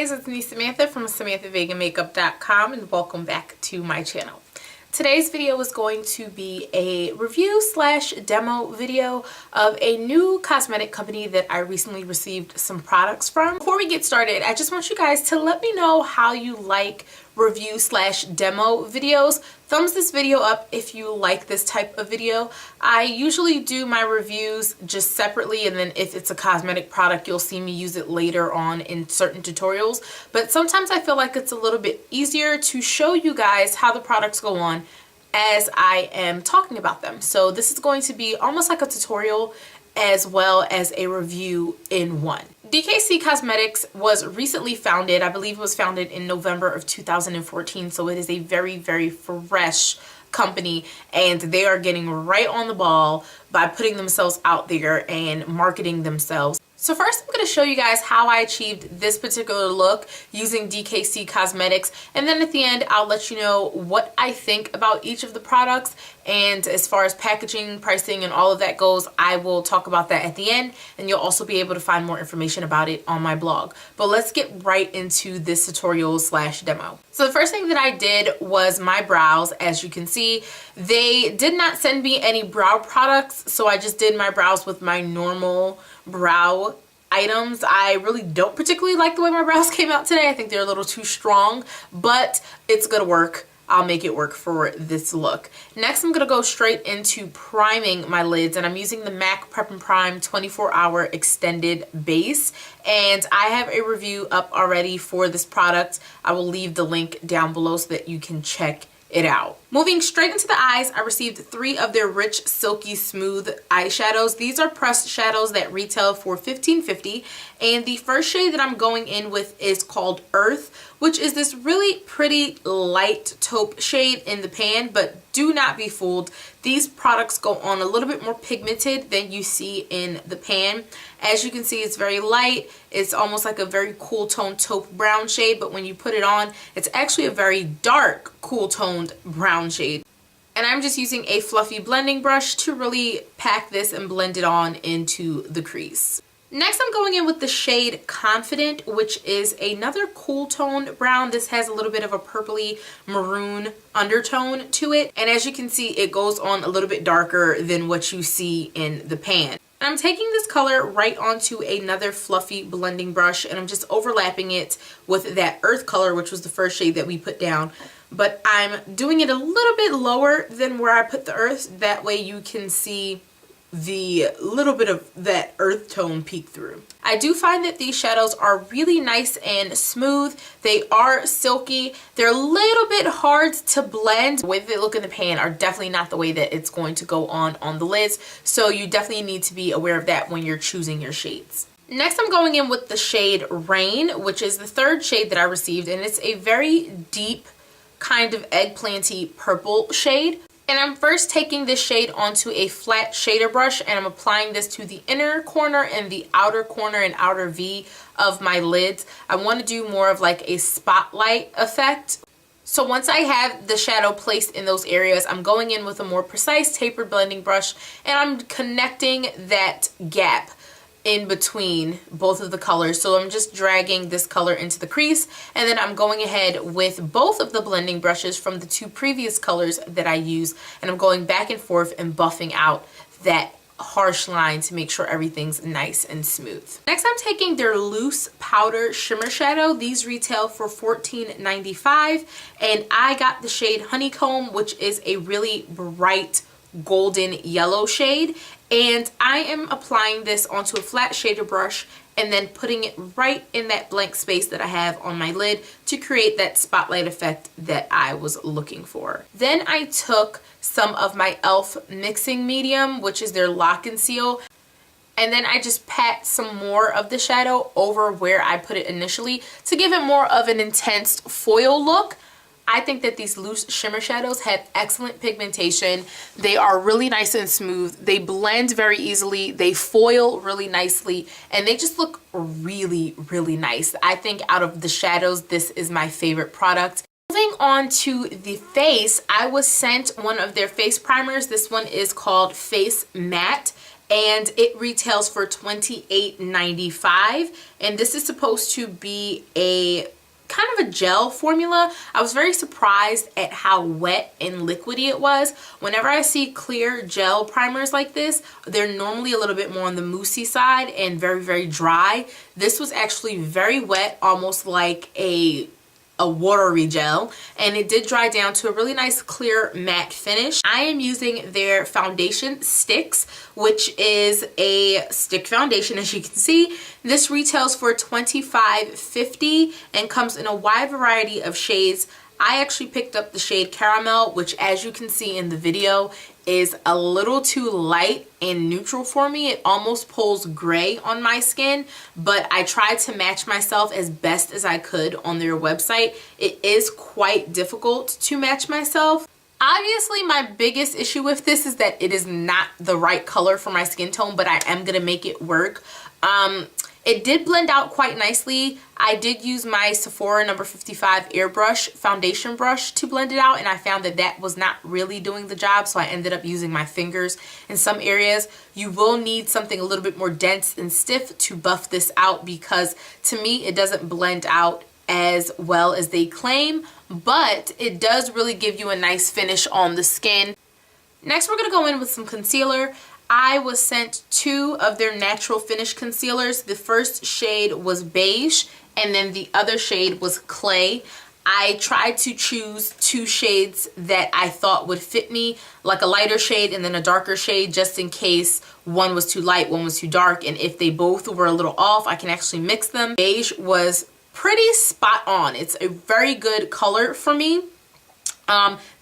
guys, it's me Samantha from SamanthaVegaMakeup.com and welcome back to my channel. Today's video is going to be a review slash demo video of a new cosmetic company that I recently received some products from. Before we get started, I just want you guys to let me know how you like review slash demo videos. Thumbs this video up if you like this type of video. I usually do my reviews just separately, and then if it's a cosmetic product you'll see me use it later on in certain tutorials, but sometimes I feel like it's a little bit easier to show you guys how the products go on as I am talking about them. So this is going to be almost like a tutorial as well as a review in one. DKC Cosmetics was recently founded. I believe it was founded in November of 2014, so it is a very, very fresh company, and they are getting right on the ball by putting themselves out there and marketing themselves. So first I'm going to show you guys how I achieved this particular look using DKC Cosmetics, and then at the end I'll let you know what I think about each of the products, and as far as packaging, pricing, and all of that goes, I will talk about that at the end, and you'll also be able to find more information about it on my blog. But let's get right into this tutorial slash demo. So the first thing that I did was my brows. As you can see, they did not send me any brow products, so I just did my brows with my normal brow items. I really don't particularly like the way my brows came out today. I think they're a little too strong, but it's gonna work. I'll make it work for this look. Next, I'm gonna go straight into priming my lids, and I'm using the MAC Prep and Prime 24-hour extended base, and I have a review up already for this product. I will leave the link down below so that you can check it out. Moving straight into the eyes, I received 3 of their rich silky smooth eyeshadows. These are pressed shadows that retail for $15.50, and the first shade that I'm going in with is called Earth, which is this really pretty light taupe shade in the pan, but do not be fooled. These products go on a little bit more pigmented than you see in the pan. As you can see, it's very light. It's almost like a very cool toned taupe brown shade, but when you put it on, it's actually a very dark cool toned brown shade. And I'm just using a fluffy blending brush to really pack this and blend it on into the crease. Next, I'm going in with the shade Confident, which is another cool toned brown. This has a little bit of a purpley maroon undertone to it, and as you can see, it goes on a little bit darker than what you see in the pan. And I'm taking this color right onto another fluffy blending brush, and I'm just overlapping it with that Earth color, which was the first shade that we put down. But I'm doing it a little bit lower than where I put the Earth. That way you can see the little bit of that earth tone peek through. I do find that these shadows are really nice and smooth. They are silky. They're a little bit hard to blend. The way that they look in the pan are definitely not the way that it's going to go on the lids, so you definitely need to be aware of that when you're choosing your shades. Next, I'm going in with the shade Rain, which is the 3rd shade that I received, and it's a very deep kind of eggplanty purple shade. And I'm first taking this shade onto a flat shader brush, and I'm applying this to the inner corner and the outer corner and outer V of my lids. I want to do more of like a spotlight effect. So once I have the shadow placed in those areas, I'm going in with a more precise tapered blending brush, and I'm connecting that gap in between both of the colors. So I'm just dragging this color into the crease, and then I'm going ahead with both of the blending brushes from the 2 previous colors that I use, and I'm going back and forth and buffing out that harsh line to make sure everything's nice and smooth. Next, I'm taking their loose powder shimmer shadow. These retail for $14.95, and I got the shade Honeycomb, which is a really bright golden yellow shade, and I am applying this onto a flat shader brush and then putting it right in that blank space that I have on my lid to create that spotlight effect that I was looking for. Then I took some of my e.l.f. mixing medium, which is their Lock and Seal, and then I just pat some more of the shadow over where I put it initially to give it more of an intense foil look. I think that these loose shimmer shadows have excellent pigmentation. They are really nice and smooth. They blend very easily. They foil really nicely, and they just look really, really nice. I think out of the shadows, this is my favorite product. Moving on to the face, I was sent one of their face primers. This one is called Face Matte, and it retails for $28.95, and this is supposed to be a kind of a gel formula. I was very surprised at how wet and liquidy it was. Whenever I see clear gel primers like this, they're normally a little bit more on the moussey side and very, very dry. This was actually very wet, almost like a watery gel, and it did dry down to a really nice clear matte finish. I am using their foundation sticks, which is a stick foundation. As you can see, this retails for $25.50 and comes in a wide variety of shades. I actually picked up the shade Caramel, which, as you can see in the video, is a little too light and neutral for me. It almost pulls gray on my skin, but I tried to match myself as best as I could on their website. It is quite difficult to match myself. Obviously, my biggest issue with this is that it is not the right color for my skin tone, but I am gonna make it work. It did blend out quite nicely. I did use my Sephora number 55 airbrush foundation brush to blend it out, and I found that that was not really doing the job, so I ended up using my fingers in some areas. You will need something a little bit more dense and stiff to buff this out, because to me it doesn't blend out as well as they claim, but it does really give you a nice finish on the skin. Next, we're going to go in with some concealer. I was sent 2 of their natural finish concealers. The first shade was beige, and then the other shade was clay. I tried to choose 2 shades that I thought would fit me, like a lighter shade and then a darker shade, just in case one was too light, one was too dark, and if they both were a little off, I can actually mix them. Beige was pretty spot on. It's a very good color for me.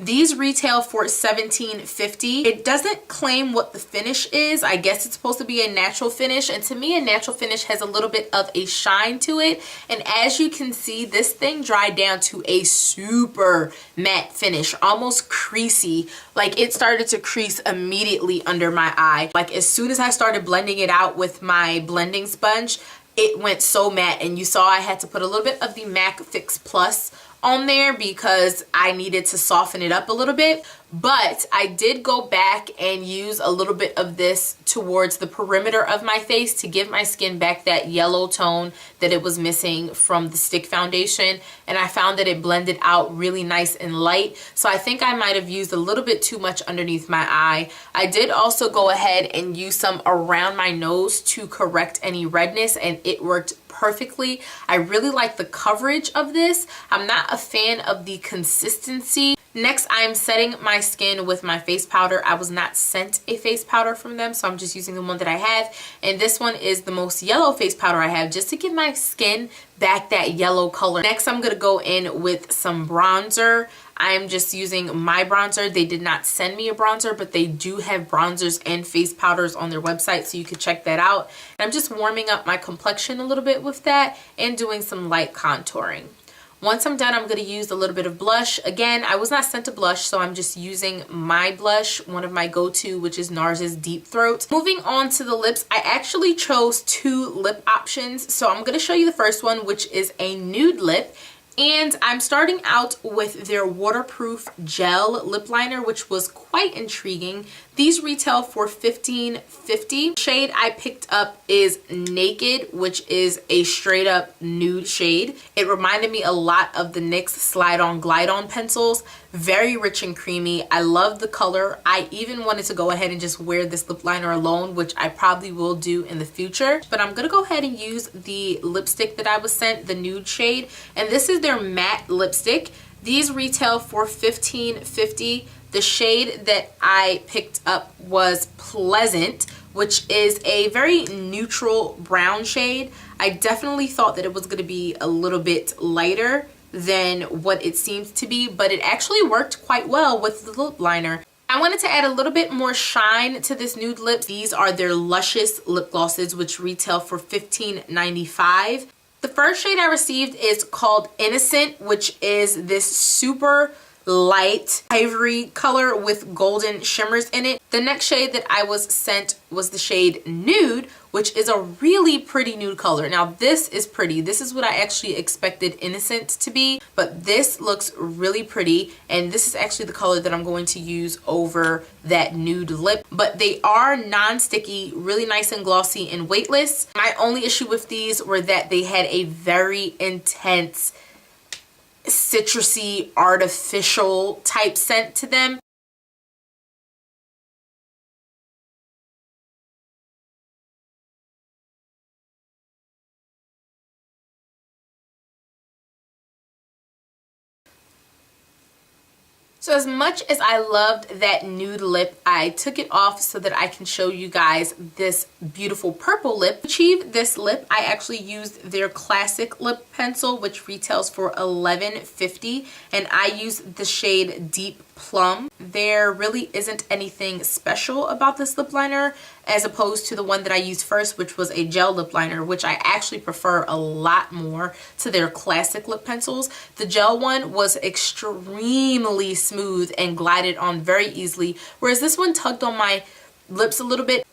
These retail for $17.50. It doesn't claim what the finish is. I guess it's supposed to be a natural finish, and to me a natural finish has a little bit of a shine to it, and as you can see, this thing dried down to a super matte finish, almost creasy. Like, it started to crease immediately under my eye. Like, as soon as I started blending it out with my blending sponge, it went so matte, and you saw I had to put a little bit of the MAC Fix Plus on there because I needed to soften it up a little bit. But I did go back and use a little bit of this towards the perimeter of my face to give my skin back that yellow tone that it was missing from the stick foundation, and I found that it blended out really nice and light. So I think I might have used a little bit too much underneath my eye. I did also go ahead and use some around my nose to correct any redness, and it worked perfectly. I really like the coverage of this. I'm not a fan of the consistency. Next, I am setting my skin with my face powder. I was not sent a face powder from them, so I'm just using the one that I have. And this one is the most yellow face powder I have, just to give my skin back that yellow color. Next, I'm going to go in with some bronzer. I'm just using my bronzer. They did not send me a bronzer, but they do have bronzers and face powders on their website, so you could check that out. And I'm just warming up my complexion a little bit with that and doing some light contouring. Once I'm done, I'm going to use a little bit of blush. Again, I was not sent a blush, so I'm just using my blush, one of my go-to, which is NARS's Deep Throat. Moving on to the lips, I actually chose 2 lip options. So I'm going to show you the first one, which is a nude lip. And I'm starting out with their waterproof gel lip liner, which was quite intriguing. These retail for $15.50. Shade I picked up is Naked, which is a straight up nude shade. It reminded me a lot of the NYX Slide On Glide On pencils. Very rich and creamy. I love the color. I even wanted to go ahead and just wear this lip liner alone, which I probably will do in the future. But I'm going to go ahead and use the lipstick that I was sent, the nude shade. And this is their matte lipstick. These retail for $15.50. The shade that I picked up was Pleasant, which is a very neutral brown shade. I definitely thought that it was going to be a little bit lighter than what it seems to be, but it actually worked quite well with the lip liner. I wanted to add a little bit more shine to this nude lip. These are their Luscious lip glosses, which retail for $15.95. The first shade I received is called Innocent, which is this super light ivory color with golden shimmers in it. The next shade that I was sent was the shade Nude, which is a really pretty nude color. Now this is pretty. This is what I actually expected Innocent to be, but this looks really pretty, and this is actually the color that I'm going to use over that nude lip. But they are non-sticky, really nice and glossy and weightless. My only issue with these were that they had a very intense citrusy artificial type scent to them. So as much as I loved that nude lip, I took it off so that I can show you guys this beautiful purple lip. To achieve this lip, I actually used their classic lip pencil, which retails for $11.50, and I used the shade Deep Plum. There really isn't anything special about this lip liner as opposed to the one that I used first, which was a gel lip liner, which I actually prefer a lot more to their classic lip pencils. The gel one was extremely smooth and glided on very easily, whereas this one tugged on my lips a little bit.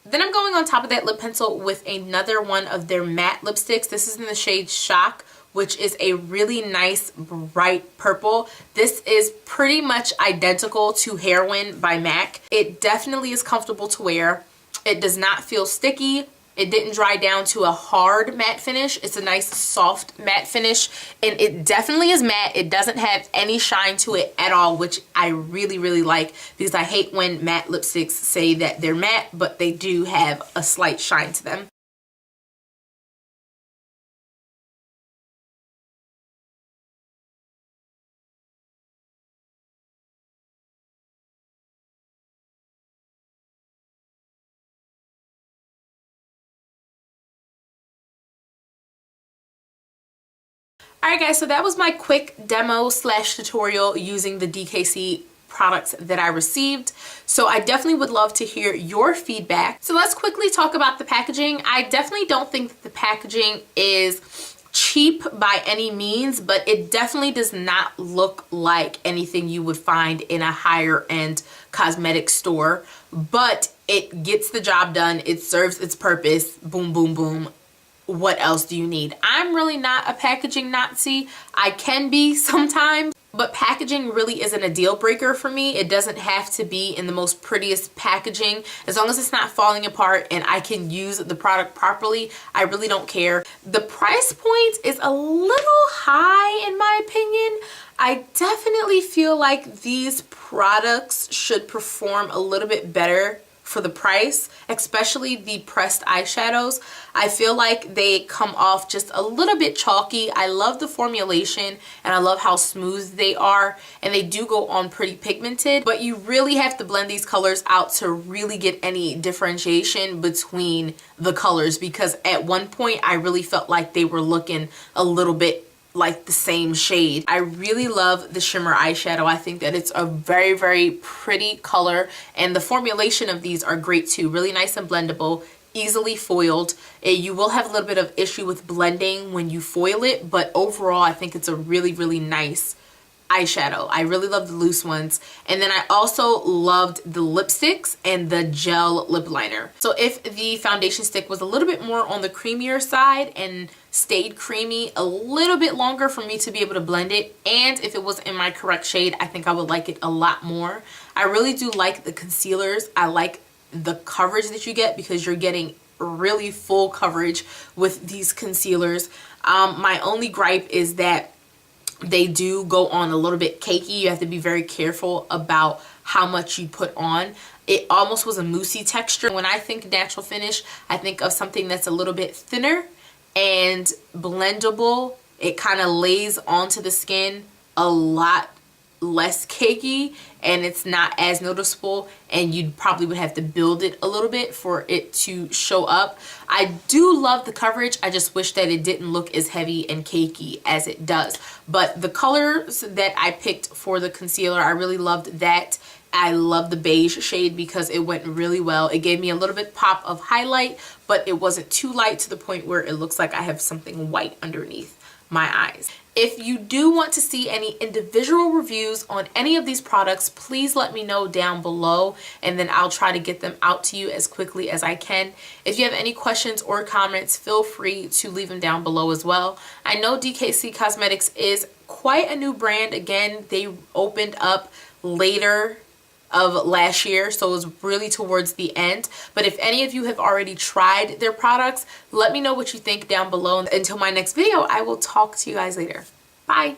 Then I'm going on top of that lip pencil with another one of their matte lipsticks. This is in the shade Shock, which is a really nice bright purple. This is pretty much identical to Heroin by MAC. It definitely is comfortable to wear. It does not feel sticky. It didn't dry down to a hard matte finish. It's a nice soft matte finish, and it definitely is matte. It doesn't have any shine to it at all, which I really, really like, because I hate when matte lipsticks say that they're matte, but they do have a slight shine to them. Alright guys, so that was my quick demo slash tutorial using the DKC products that I received. So I definitely would love to hear your feedback. So let's quickly talk about the packaging. I definitely don't think that the packaging is cheap by any means, but it definitely does not look like anything you would find in a higher end cosmetic store, but it gets the job done. It serves its purpose. Boom, boom, boom. What else do you need? I'm really not a packaging Nazi. I can be sometimes, but packaging really isn't a deal breaker for me. It doesn't have to be in the most prettiest packaging. As long as it's not falling apart and I can use the product properly, I really don't care. The price point is a little high in my opinion. I definitely feel like these products should perform a little bit better for the price, especially the pressed eyeshadows. I feel like they come off just a little bit chalky. I love the formulation and I love how smooth they are, and they do go on pretty pigmented, but you really have to blend these colors out to really get any differentiation between the colors, because at one point I really felt like they were looking a little bit like the same shade. I really love the Shimmer eyeshadow. I think that it's a very, very pretty color, and the formulation of these are great too. Really nice and blendable, easily foiled. You will have a little bit of issue with blending when you foil it, but overall I think it's a really, really nice eyeshadow. I really love the loose ones. And then I also loved the lipsticks and the gel lip liner. So if the foundation stick was a little bit more on the creamier side and stayed creamy a little bit longer for me to be able to blend it, and if it was in my correct shade, I think I would like it a lot more. I really do like the concealers. I like the coverage that you get because you're getting really full coverage with these concealers. My only gripe is that they do go on a little bit cakey. You have to be very careful about how much you put on. It almost was a moussey texture. When I think natural finish, I think of something that's a little bit thinner and blendable. It kind of lays onto the skin a lot less cakey, and it's not as noticeable, and you probably would have to build it a little bit for it to show up. I do love the coverage. I just wish that it didn't look as heavy and cakey as it does. But the colors that I picked for the concealer, I really loved that. I love the beige shade because it went really well. It gave me a little bit pop of highlight, but it wasn't too light to the point where it looks like I have something white underneath. my eyes. If you do want to see any individual reviews on any of these products, please let me know down below, and then I'll try to get them out to you as quickly as I can. If you have any questions or comments, feel free to leave them down below as well. I know DKC Cosmetics is quite a new brand. Again, they opened up later of last year, so it was really towards the end. But if any of you have already tried their products, let me know what you think down below. Until my next video, I will talk to you guys later. Bye.